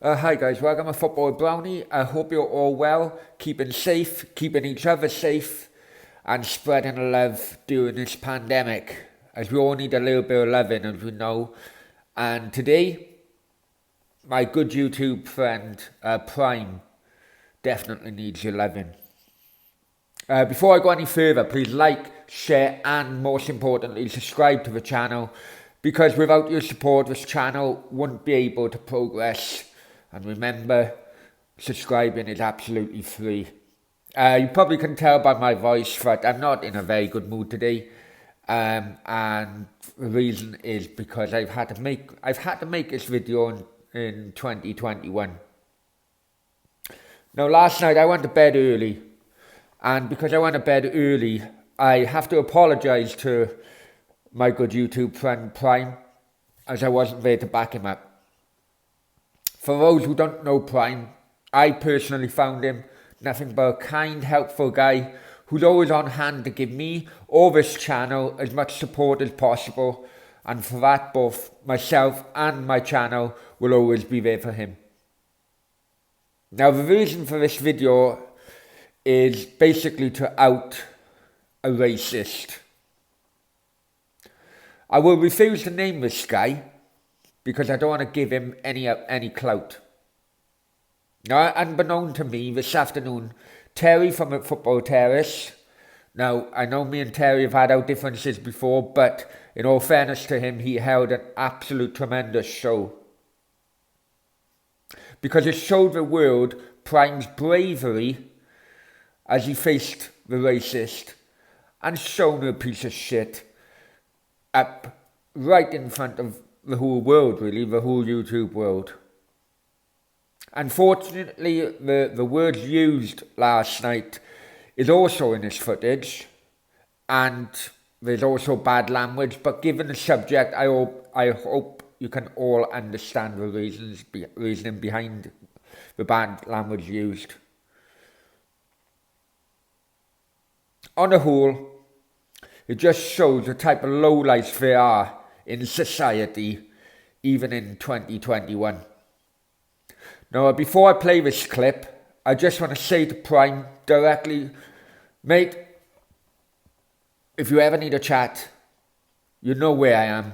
Hi guys, welcome to Football Brownie. I hope you're all well, keeping safe, keeping each other safe, and spreading love during this pandemic, as we all need a little bit of loving, as we know. And today, my good YouTube friend Prime definitely needs your loving. Before I go any further, please like, share, and most importantly, subscribe to the channel, because without your support, this channel wouldn't be able to progress. And remember, subscribing is absolutely free. You probably can tell by my voice that I'm not in a very good mood today, and the reason is because I've had to make this video in 2021. Now, last night I went to bed early, and because I went to bed early, I have to apologise to my good YouTube friend Prime, as I wasn't there to back him up. For those who don't know Prime, I personally found him nothing but a kind, helpful guy who's always on hand to give me or this channel as much support as possible, and for that both myself and my channel will always be there for him. Now, the reason for this video is basically to out a racist. I will refuse to name this guy because I don't want to give him any clout. Now, unbeknown to me, this afternoon, Terry from Football Terrace. Now, I know me and Terry have had our differences before, but in all fairness to him, he held an absolute tremendous show. Because it showed the world Prime's bravery as he faced the racist and shown a piece of shit up right in front of the whole world, really, the whole YouTube world. Unfortunately, the words used last night is also in this footage, and there's also bad language, but given the subject, I hope you can all understand the reasoning behind the bad language used. On the whole, it just shows the type of lowlifes there are in society, even in 2021. Now, before I play this clip, I just want to say to Prime directly, mate, if you ever need a chat, you know where I am.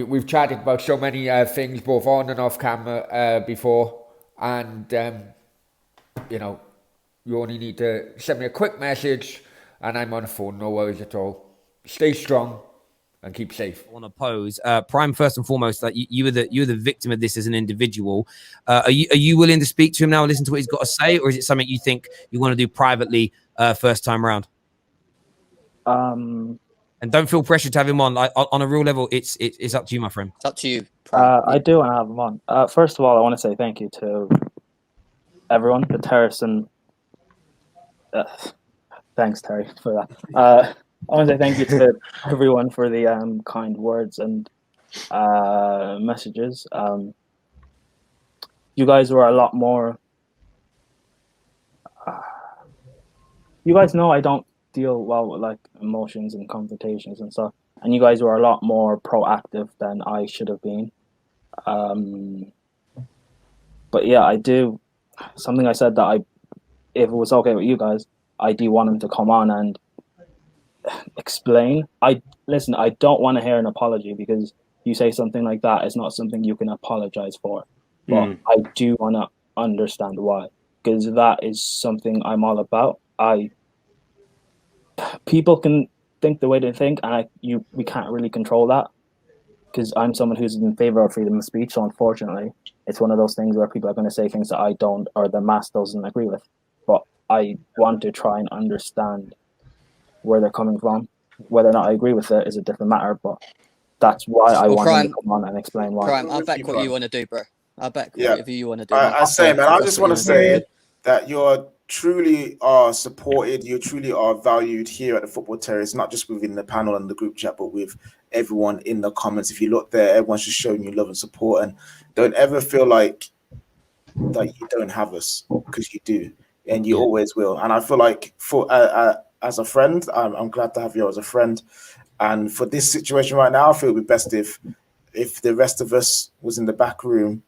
We've chatted about so many things, both on and off camera before, and you only need to send me a quick message and I'm on the phone, no worries at all. Stay strong and keep safe. I want to pose, Prime, first and foremost, that you were the victim of this as an individual. Are you willing to speak to him now and listen to what he's got to say, or is it something you think you want to do privately first time around? And don't feel pressure to have him on. Like, on a real level, it's up to you, my friend. It's up to you. I do want to have him on. First of all, I want to say thank you to everyone, the Terrace, and thanks, Terry, for that. I want to say thank you to everyone for the kind words and messages. You guys were a lot more. You guys know I don't deal well with like emotions and confrontations and stuff, and you guys were a lot more proactive than I should have been. But yeah, I do. Something I said that if it was okay with you guys, I do want him to come on and explain. I don't want to hear an apology, because you say something like that is not something you can apologize for. But I do want to understand why, because that is something I'm all about. People can think the way they think, and we can't really control that, because I'm someone who's in favor of freedom of speech. So unfortunately, it's one of those things where people are going to say things that I don't, or the mass doesn't agree with. But I want to try and understand where they're coming from. Whether or not I agree with it is a different matter, but that's why I want to come on and explain why. Prime, I'll back what you want to do, bro. I'll back whatever you want to do. I say, man, I just want to say that you're truly are supported, you truly are valued here at the Football Terrace, not just within the panel and the group chat, but with everyone in the comments. If you look there, everyone's just showing you love and support, and don't ever feel like that you don't have us, because you do, and you always will. And I feel like as a friend, I'm glad to have you as a friend. And for this situation right now, I feel it would be best if if the rest of us was in the back room,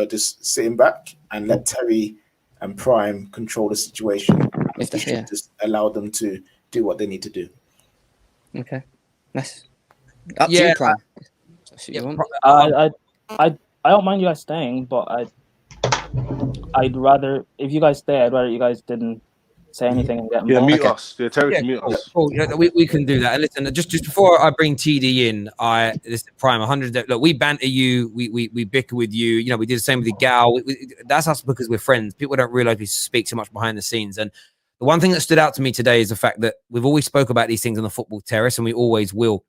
just sitting back and let Terry and Prime control the situation. We should just allow them to do what they need to do. Okay, that's up to you, Prime. I don't mind you guys staying, but I'd rather, if you guys stay, I'd rather you guys didn't say anything and get involved. Yeah, mute us. Yeah, Terry can mute us. Cool. Yeah, we can do that. And listen, just before I bring TD in, listen, Prime 100. Look, we banter you, we bicker with you. You know, we did the same with the gal. That's us because we're friends. People don't realize we speak so much behind the scenes. And the one thing that stood out to me today is the fact that we've always spoke about these things on the Football Terrace, and we always will.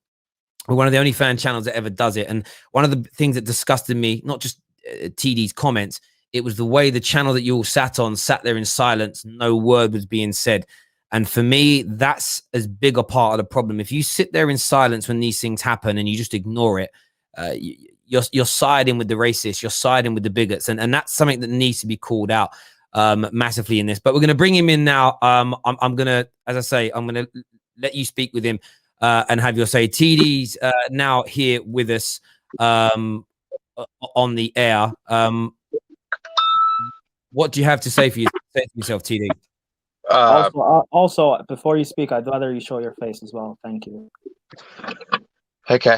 We're one of the only fan channels that ever does it. And one of the things that disgusted me, not just TD's comments, it was the way the channel that you all sat there in silence. No word was being said. And for me, that's as big a part of the problem. If you sit there in silence when these things happen and you just ignore it, you're siding with the racists, you're siding with the bigots. And that's something that needs to be called out massively in this. But we're going to bring him in now. I'm going to, as I say, I'm going to let you speak with him and have your say. TD's now here with us on the air. What do you have to say for yourself, TD? Also, before you speak, I'd rather you show your face as well. Thank you. Okay.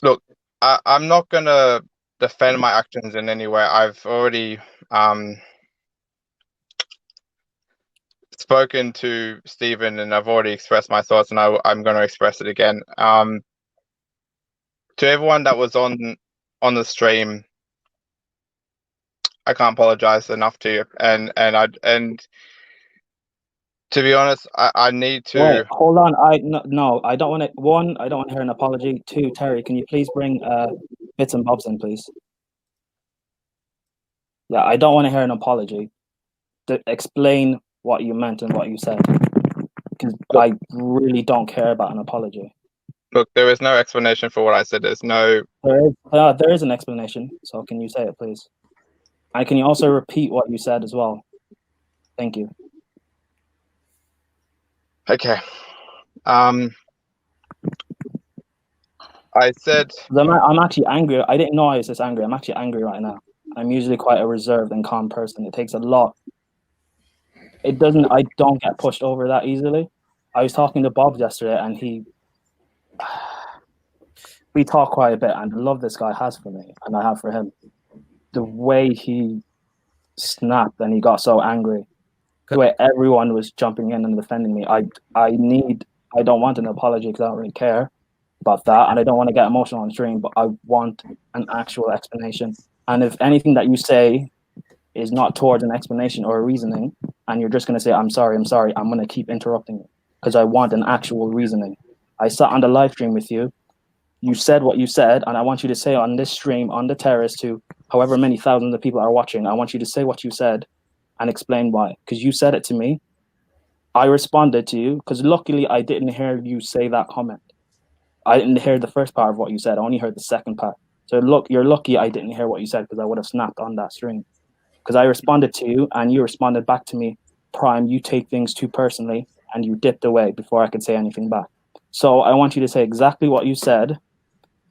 Look, I'm not going to defend my actions in any way. I've already spoken to Stephen, and I've already expressed my thoughts, and I'm going to express it again. To everyone that was on the stream, I can't apologize enough to you. And to be honest, I need to. Wait, hold on. No, I don't want to. One, I don't want to hear an apology. Two, Terry, can you please bring bits and bobs in, please? Yeah, I don't want to hear an apology. Explain what you meant and what you said, because I really don't care about an apology. Look, there is no explanation for what I said. There's no. There is an explanation. So can you say it, please? And can you also repeat what you said as well? Thank you. Okay. I said. I'm actually angry. I didn't know I was this angry. I'm actually angry right now. I'm usually quite a reserved and calm person. It takes a lot. I don't get pushed over that easily. I was talking to Bob yesterday, and we talk quite a bit, and the love this guy has for me and I have for him. The way he snapped and he got so angry, the way everyone was jumping in and defending me, I don't want an apology because I don't really care about that, and I don't want to get emotional on stream, but I want an actual explanation. And if anything that you say is not towards an explanation or a reasoning, and you're just going to say, I'm sorry, I'm going to keep interrupting you because I want an actual reasoning. I sat on the live stream with you. You said what you said, and I want you to say on this stream, on the terrace, to however many thousands of people are watching, I want you to say what you said and explain why. Because you said it to me. I responded to you, because luckily I didn't hear you say that comment. I didn't hear the first part of what you said. I only heard the second part. So look, you're lucky I didn't hear what you said, because I would have snapped on that stream. Because I responded to you, and you responded back to me, Prime, you take things too personally, and you dipped away before I could say anything back. So I want you to say exactly what you said,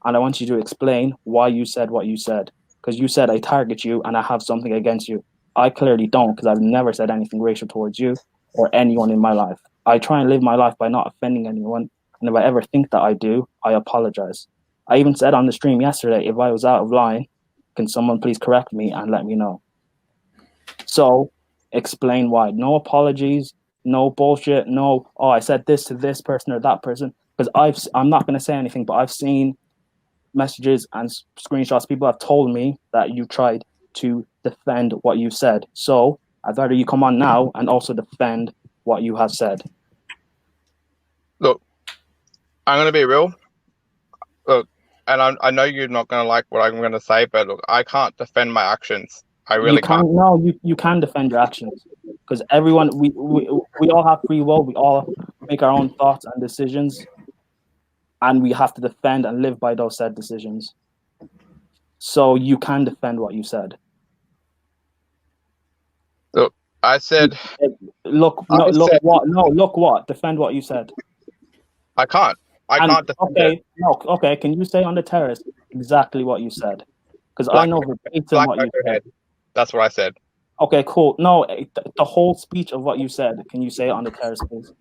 and I want you to explain why you said what you said. Because you said I target you and I have something against you. I clearly don't, because I've never said anything racial towards you or anyone in my life. I try and live my life by not offending anyone, and if I ever think that I do, I apologize. I even said on the stream yesterday, if I was out of line, can someone please correct me and let me know? So explain why. No apologies, no bullshit, no, oh, I said this to this person or that person. Because I'm not going to say anything, but I've seen messages and screenshots. People have told me that you tried to defend what you said. So I'd rather you come on now and also defend what you have said. Look, I'm going to be real. Look, and I know you're not going to like what I'm going to say, but look, I can't defend my actions. I really can't. No, you can defend your actions, because everyone, we all have free will. We all make our own thoughts and decisions, and we have to defend and live by those said decisions. So you can defend what you said. Look, I said. Look what? Defend what you said. I can't. I And- can't defend okay, it. no, okay. Can you say on the terrace exactly what you said? Because I Black know Pepper- verbatim Black what you said. Pepperhead. That's what I said. Okay, cool. No, the whole speech of what you said. Can you say it on the terrace, please?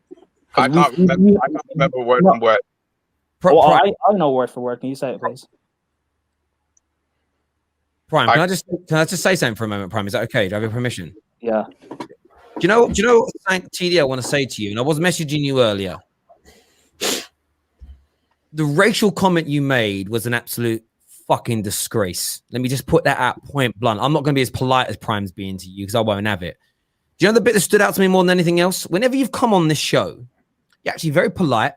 'Cause I can't remember. I can't remember word no, from word. well, Prime, I know word for word. Can you say it, please? Prime, can I just say something for a moment, Prime? Is that okay? Do I have your permission? Yeah. Do you know what, TD, I want to say to you? And I was messaging you earlier. The racial comment you made was an absolute fucking disgrace. Let me just put that out point blunt. I'm not going to be as polite as Prime's being to you because I won't have it. Do you know the bit that stood out to me more than anything else? Whenever you've come on this show, you're actually very polite,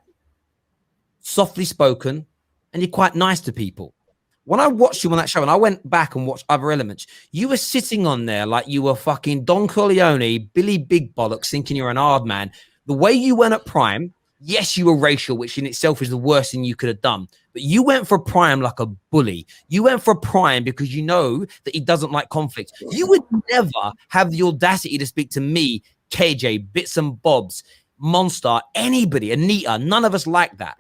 softly spoken, and you're quite nice to people. When I watched you on that show and I went back and watched other elements, you were sitting on there like you were fucking Don Corleone, Billy Big Bollocks, thinking you're an hard man. The way you went at Prime, yes, you were racial, which in itself is the worst thing you could have done. But you went for Prime like a bully. You went for Prime because you know that he doesn't like conflict. You would never have the audacity to speak to me, KJ, Bits and Bobs, Monster, anybody, Anita. None of us like that.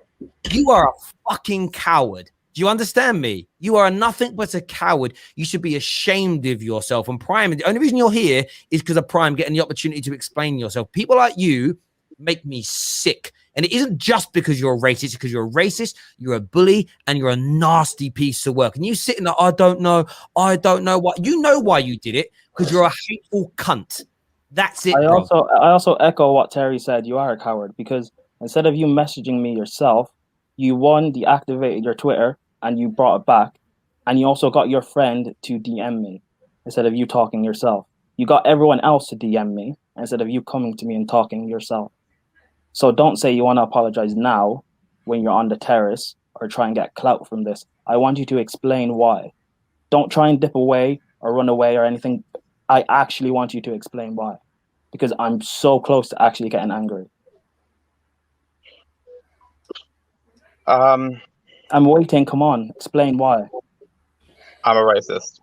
You are a fucking coward. Do you understand me? You are nothing but a coward. You should be ashamed of yourself. And Prime, the only reason you're here is because of Prime getting the opportunity to explain yourself. People like you make me sick. And it isn't just because you're a racist, it's because you're a racist, you're a bully, and you're a nasty piece of work. And you sitting there, I don't know what. You know why you did it, because you're a hateful cunt. That's it, I bro. also echo what Terry said. You are a coward because instead of you messaging me yourself, you deactivated your Twitter and you brought it back, and you also got your friend to DM me instead of you talking yourself. You got everyone else to DM me instead of you coming to me and talking yourself. So don't say you want to apologize now when you're on the terrace or try and get clout from this. I want you to explain why. Don't try and dip away or run away or anything. I actually want you to explain why, because I'm so close to actually getting angry. I'm waiting. Come on, explain why. I'm a racist.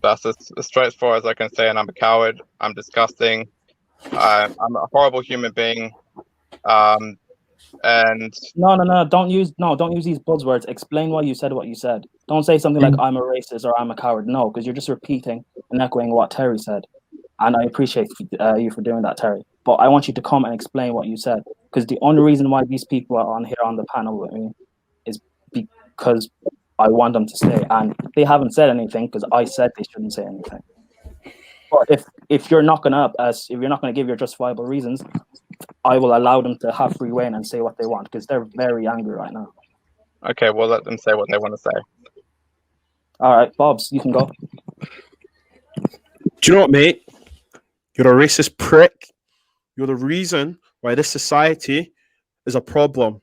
That's as straightforward as I can say, and I'm a coward. I'm disgusting. I'm a horrible human being. And No, don't use these buzzwords. Explain why you said what you said. Don't say something like I'm a racist or I'm a coward. No, because you're just repeating and echoing what Terry said. And I appreciate you for doing that, Terry. But I want you to come and explain what you said, because the only reason why these people are on here on the panel with me is because I want them to stay, and they haven't said anything because I said they shouldn't say anything. But if you're not gonna give your justifiable reasons, I will allow them to have free reign and say what they want, because they're very angry right now. okay, well, let them say what they want to say. All right, Bobs, you can go. Do you know what, mate? You're a racist prick. You're the reason why this society is a problem.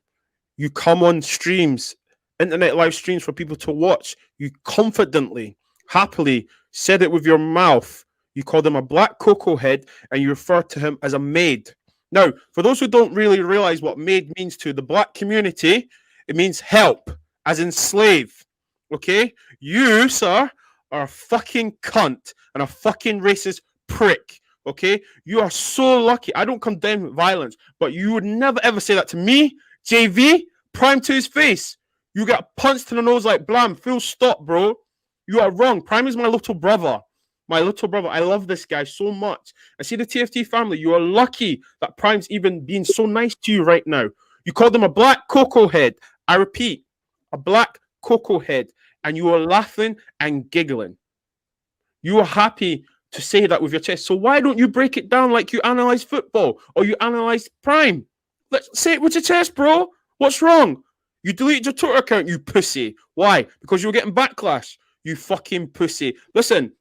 You come on streams, internet live streams for people to watch. You confidently, happily said it with your mouth. You called him a black cocoa head and you refer to him as a maid. Now, for those who don't really realize what maid means to the black community, it means help, as in slave. Okay? You, sir, are a fucking cunt and a fucking racist prick. Okay? You are so lucky. I don't condemn violence, but you would never ever say that to me, JV, Prime to his face. You get punched in the nose like blam. Full stop, bro. You are wrong. Prime is my little brother. My little brother. I love this guy so much. I see the TFT family. You are lucky that Prime's even being so nice to you right now. You called him a black cocoa head. I repeat, a black cocoa head. And you are laughing and giggling. You are happy to say that with your chest. So why don't you break it down like you analyze football or you analyze Prime? Let's say it with your chest, bro. What's wrong? You deleted your Twitter account, you pussy. Why? Because you were getting backlash. You fucking pussy. Listen,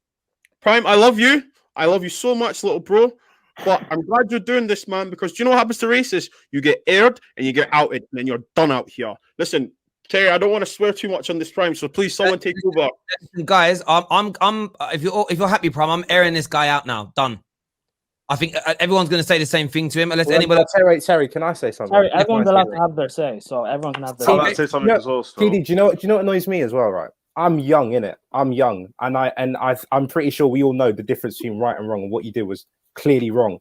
Prime, I love you. I love you so much, little bro. But I'm glad you're doing this, man, because do you know what happens to racists? You get aired and you get outed, and then you're done out here. Listen, Terry, I don't want to swear too much on this, Prime, so please someone take over. Guys, I'm if you're happy, Prime, I'm airing this guy out now. Done. I think everyone's going to say the same thing to him. Unless anybody. Terry, can I say something? Terry, everyone's allowed to have their say, so everyone can have their I'd like to say something as well. So. TD, do you know what annoys me as well, right? I'm young, innit? I'm young, and I'm pretty sure we all know the difference between right and wrong, and what you did was clearly wrong.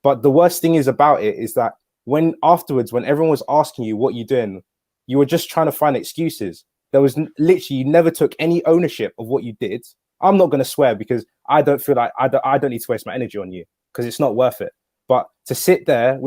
But the worst thing is about it is that when afterwards, when everyone was asking you what you're doing, you were just trying to find excuses. There was literally, you never took any ownership of what you did. I'm not going to swear because I don't feel like I don't need to waste my energy on you because it's not worth it. But to sit there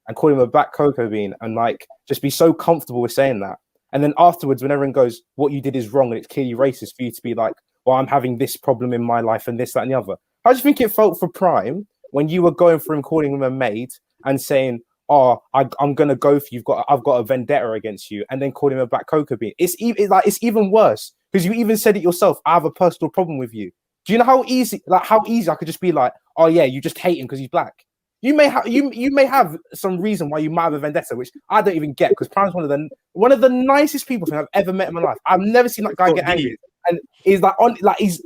and call him a black cocoa bean and like just be so comfortable with saying that. And then afterwards, when everyone goes, what you did is wrong and it's clearly racist, for you to be like, well, I'm having this problem in my life and this, that, and the other. How do you think it felt for Prime when you were going through and calling him a maid and saying, oh, I'm going to go for you, I've got a vendetta against you, and then calling him a black cocoa bean? It's even worse because you even said it yourself. I have a personal problem with you. Do you know how easy I could just be like, oh yeah, you just hate him because he's black? You may have some reason why you might have a vendetta, which I don't even get, because Prime's one of the nicest people I've ever met in my life. I've never seen that guy get angry, and he's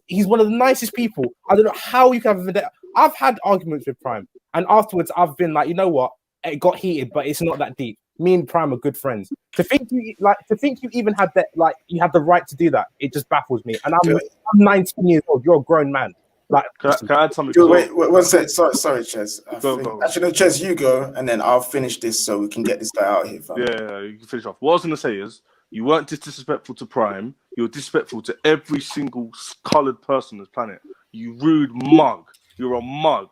he's one of the nicest people. I don't know how you can have a vendetta. I've had arguments with Prime, and afterwards I've been like, you know what, it got heated, but it's not that deep. Me and Prime are good friends. To think you even had that, like, you had the right to do that, it just baffles me. And I'm 19 years old. You're a grown man. Like, can I add something? Wait, one sec. Sorry, Ches. Go. Actually, no, Ches, you go, and then I'll finish this so we can get this guy out of here. Fam. Yeah, you can finish off. What I was going to say is, you weren't just disrespectful to Prime. You were disrespectful to every single coloured person on this planet. You rude mug. You're a mug.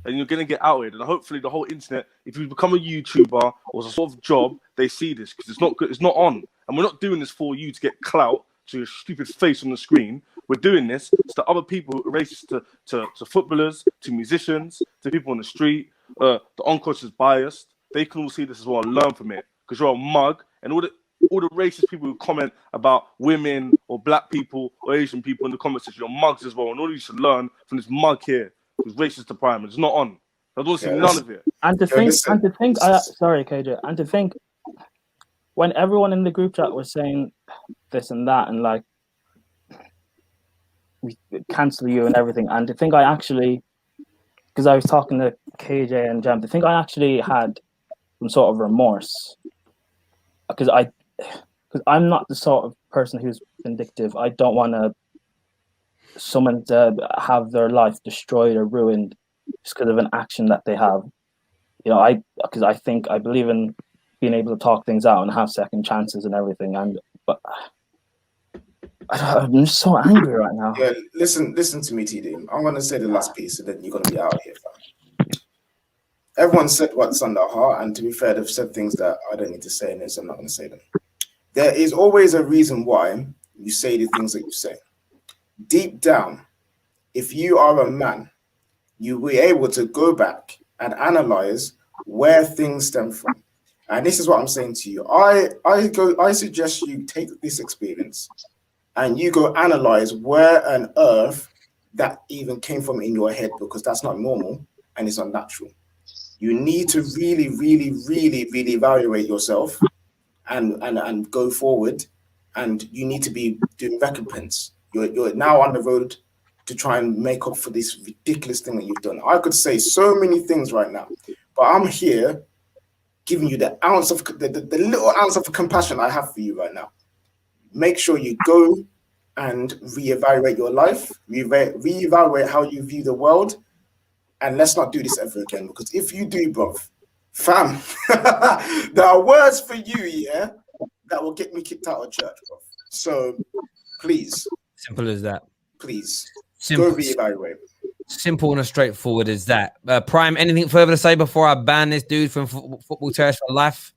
And you're going to get outed. And hopefully the whole internet, if you become a YouTuber or a sort of job, they see this, because it's not good. It's not on. And we're not doing this for you to get clout to your stupid face on the screen. We're doing this to other people, racist to footballers, to musicians, to people on the street, the unconscious biased. They can all see this as well and learn from it, because you're a mug. And all the racist people who comment about women or black people or Asian people in the comment section, you're mugs as well. And all you should learn from this mug here, who's racist to Prime. It's not on. I don't see none of it. And to think, sorry, KJ, and to think, when everyone in the group chat was saying this and that, and like, we cancel you and everything, and to think I actually, because I was talking to KJ and Jam, to think I actually had some sort of remorse, because I'm not the sort of person who's vindictive. I don't want someone to have their life destroyed or ruined just because of an action that they have. You know, because I believe in being able to talk things out and have second chances and everything. But I'm just so angry right now. Yeah, listen to me, TD. I'm going to say the last piece, and then you're going to be out of here, fam. Everyone said what's on their heart, and to be fair, they've said things that I don't need to say in this. I'm not going to say them. There is always a reason why you say the things that you say. Deep down, if you are a man, you will be able to go back and analyze where things stem from. And this is what I'm saying to you. I suggest you take this experience and you go analyze where on earth that even came from in your head, because that's not normal and it's unnatural. You need to really, really, really, really evaluate yourself and go forward. And you need to be doing recompense. You're now on the road to try and make up for this ridiculous thing that you've done. I could say so many things right now, but I'm here giving you the ounce of the little ounce of compassion I have for you right now. Make sure you go and reevaluate your life, reevaluate how you view the world, and let's not do this ever again. Because if you do, bro, fam, there are words for you, yeah, that will get me kicked out of church, bro. So please. Simple as that. Please. Simple. Go reevaluate. Simple and straightforward as that. Prime, anything further to say before I ban this dude from Football Terrace for life?